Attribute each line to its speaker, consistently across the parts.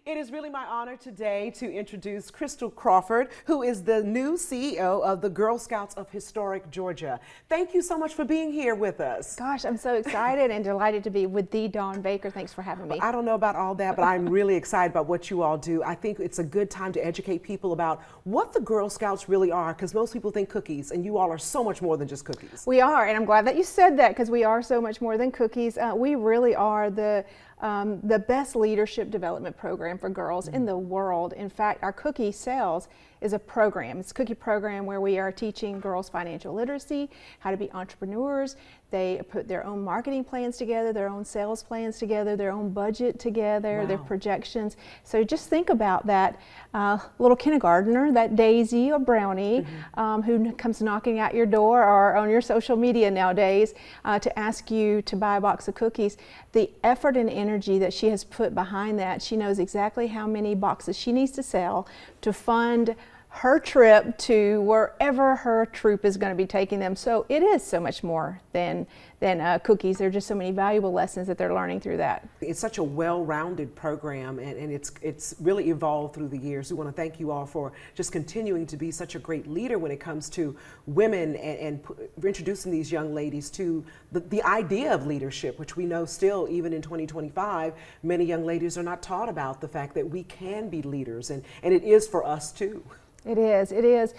Speaker 1: It is really my honor today to introduce Crystal Crawford, who is the new CEO of the Girl Scouts of Historic Georgia. Thank you so much for being here with us.
Speaker 2: Gosh, I'm so excited and delighted to be with the Dawn Baker. Thanks for having me.
Speaker 1: I don't know about all that, but I'm really excited about what you all do. I think it's a good time to educate people about what the Girl Scouts really are, because most people think cookies, and you all are so much more than just cookies.
Speaker 2: We are, and I'm glad that you said that, because we are so much more than cookies. We really are the best leadership development program for girls in the world. In fact, our Cookie Sales is a program. It's a cookie program where we are teaching girls financial literacy, how to be entrepreneurs. They put their own marketing plans together, their own sales plans together, their own budget together, their projections. So just think about that little kindergartner, that Daisy or Brownie, who comes knocking at your door or on your social media nowadays to ask you to buy a box of cookies. The effort and energy that she has put behind that, she knows exactly how many boxes she needs to sell to fund her trip to wherever her troop is going to be taking them. So it is so much more than cookies. There are just so many valuable lessons that they're learning through that.
Speaker 1: It's such a well-rounded program, and it's really evolved through the years. We want to thank you all for just continuing to be such a great leader when it comes to women and introducing these young ladies to the idea of leadership, which we know still, even in 2025, many young ladies are not taught about the fact that we can be leaders, and it is for us too.
Speaker 2: It is, it is.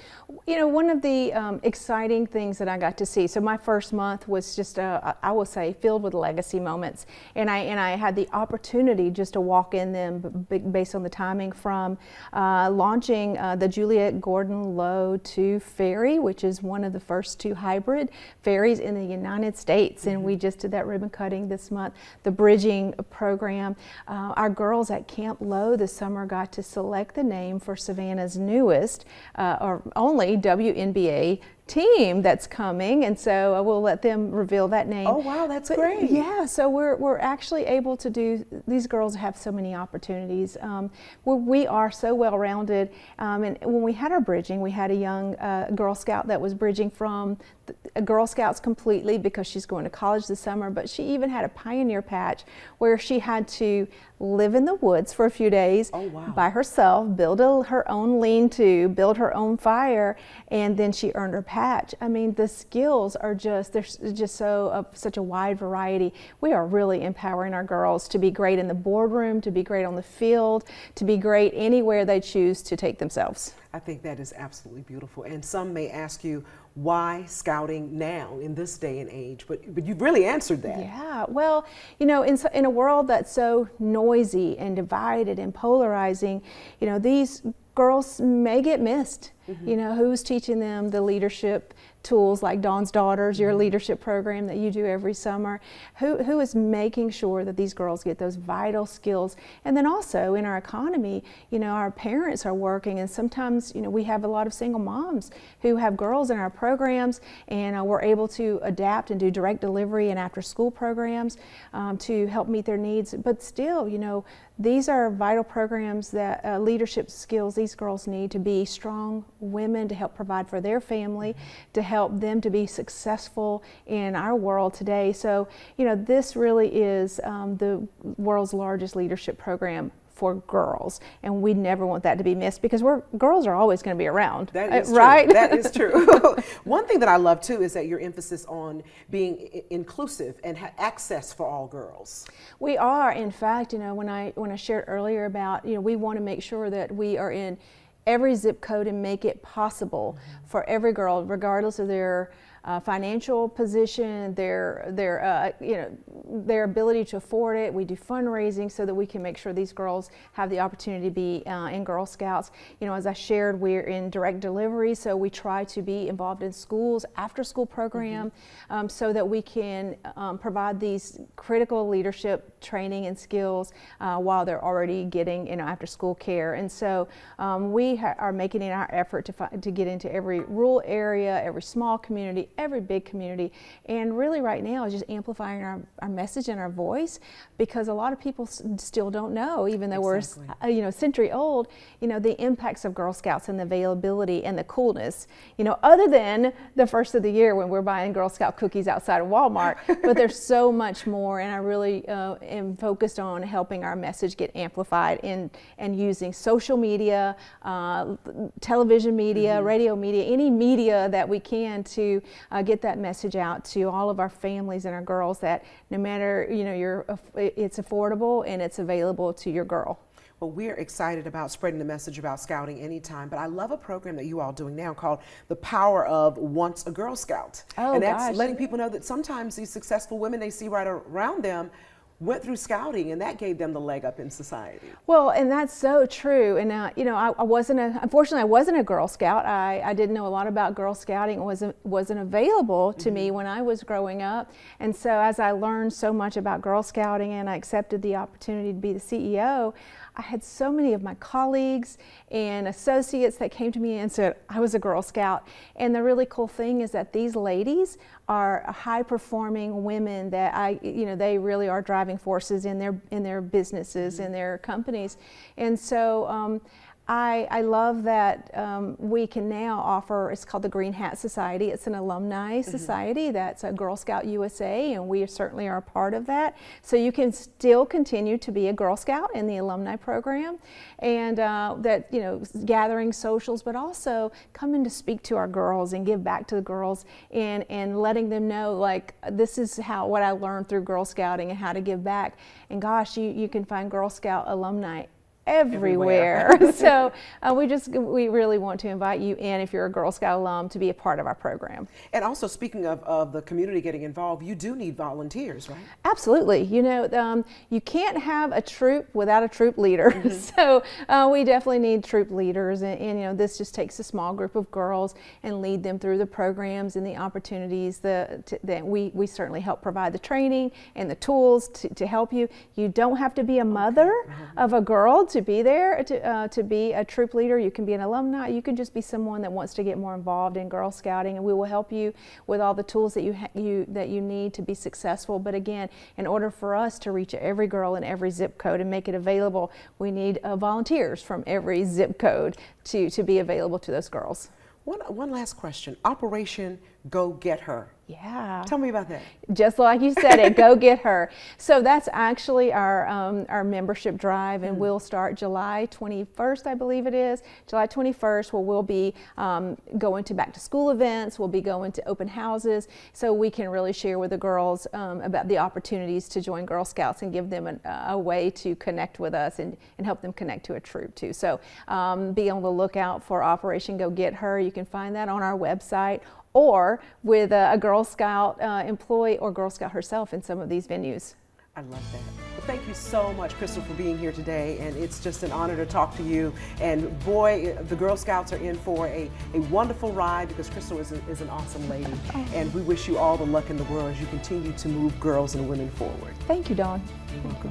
Speaker 2: You know, one of the exciting things that I got to see, so my first month was just, I will say, filled with legacy moments. And I had the opportunity just to walk in them based on the timing from launching the Juliette Gordon Low 2 ferry, which is one of the first 2 hybrid ferries in the United States. And we just did that ribbon cutting this month, the bridging program. Our girls at Camp Low this summer got to select the name for Savannah's newest or only WNBA team that's coming, and so I will let them reveal that name.
Speaker 1: Oh wow, that's great.
Speaker 2: Yeah, so we're actually able to do, these girls have so many opportunities. We are so well-rounded, and when we had our bridging, we had a young Girl Scout that was bridging from Girl Scouts completely because she's going to college this summer, but she even had a pioneer patch where she had to live in the woods for a few days by herself, build her own lean-to, build her own fire, and then she earned her patch. I mean, the skills are just, there's just such a wide variety. We are really empowering our girls to be great in the boardroom, to be great on the field, to be great anywhere they choose to take themselves.
Speaker 1: I think that is absolutely beautiful. And some may ask you, why scouting now in this day and age? But you've really answered that.
Speaker 2: Yeah, well, you know, in a world that's so noisy and divided and polarizing, you know, these girls may get missed. You know, who's teaching them the leadership tools like Dawn's Daughters, your leadership program that you do every summer? Who is making sure that these girls get those vital skills? And then also in our economy, you know, our parents are working, and sometimes, you know, we have a lot of single moms who have girls in our programs, and we're able to adapt and do direct delivery and after school programs to help meet their needs. But still, you know, these are vital programs that leadership skills these girls need to be strong women, to help provide for their family, to help them to be successful in our world today. So, you know, this really is the world's largest leadership program for girls, and we never want that to be missed, because girls are always going to be around.
Speaker 1: That is
Speaker 2: right?
Speaker 1: True. That is true. One thing that I love too is that your emphasis on being inclusive and access for all girls.
Speaker 2: We are, in fact, you know, when I shared earlier about, you know, we want to make sure that we are in every zip code and make it possible for every girl, regardless of their financial position, their ability to afford it. We do fundraising so that we can make sure these girls have the opportunity to be in Girl Scouts. You know, as I shared, we're in direct delivery, so we try to be involved in schools, after school program, so that we can provide these critical leadership training and skills while they're already getting, you know, after school care. And so we are making it our effort to get into every rural area, every small community, every big community. And really right now is just amplifying our message and our voice, because a lot of people still don't know, even though we're a century old, the impacts of Girl Scouts and the availability and the coolness, other than the first of the year when we're buying Girl Scout cookies outside of Walmart. But there's so much more, and I really am focused on helping our message get amplified and using social media, television media, radio media, any media that we can to get that message out to all of our families and our girls, that no matter, it's affordable and it's available to your girl.
Speaker 1: Well, we're excited about spreading the message about Scouting anytime, but I love a program that you all doing now called The Power of Once a Girl Scout.
Speaker 2: Oh,
Speaker 1: and that's
Speaker 2: gosh.
Speaker 1: letting people know that sometimes these successful women they see right around them went through Scouting, and that gave them the leg up in society.
Speaker 2: Well, and that's so true. And unfortunately, I wasn't a Girl Scout. I didn't know a lot about Girl Scouting. It wasn't available to me when I was growing up. And so as I learned so much about Girl Scouting and I accepted the opportunity to be the CEO, I had so many of my colleagues and associates that came to me and said I was a Girl Scout. And the really cool thing is that these ladies are high-performing women that they really are driving forces in their businesses, in their companies. And so I love that we can now offer, it's called the Green Hat Society. It's an alumni society that's a Girl Scout USA, and we certainly are a part of that. So you can still continue to be a Girl Scout in the alumni program, and gathering socials, but also coming to speak to our girls and give back to the girls, and letting them know, like, this is what I learned through Girl Scouting and how to give back. And gosh, you can find Girl Scout alumni everywhere. So we really want to invite you in, if you're a Girl Scout alum, to be a part of our program.
Speaker 1: And also, speaking of the community getting involved, you do need volunteers, right?
Speaker 2: Absolutely. You can't have a troop without a troop leader. So we definitely need troop leaders, and this just takes a small group of girls and lead them through the programs and the opportunities that we certainly help provide the training and the tools to help you. You don't have to be a mother of a girl to be there, to be a troop leader. You can be an alumni. You can just be someone that wants to get more involved in Girl Scouting, and we will help you with all the tools that you need to be successful. But again, in order for us to reach every girl in every zip code and make it available, we need volunteers from every zip code to be available to those girls.
Speaker 1: One last question. Operation Go Get Her.
Speaker 2: Yeah.
Speaker 1: Tell me about that.
Speaker 2: Just like you said it, Go Get Her. So that's actually our membership drive, and we'll start July 21st, I believe it is. July 21st, where we'll be going to back to school events. We'll be going to open houses, so we can really share with the girls about the opportunities to join Girl Scouts and give them a way to connect with us and help them connect to a troop too. So be on the lookout for Operation Go Get Her. You can find that on our website, or with a Girl Scout employee or Girl Scout herself in some of these venues.
Speaker 1: I love that. Well, thank you so much, Crystal, for being here today, and it's just an honor to talk to you. And boy, the Girl Scouts are in for a wonderful ride, because Crystal is an awesome lady. And we wish you all the luck in the world as you continue to move girls and women forward.
Speaker 2: Thank you, Dawn.
Speaker 1: You're welcome.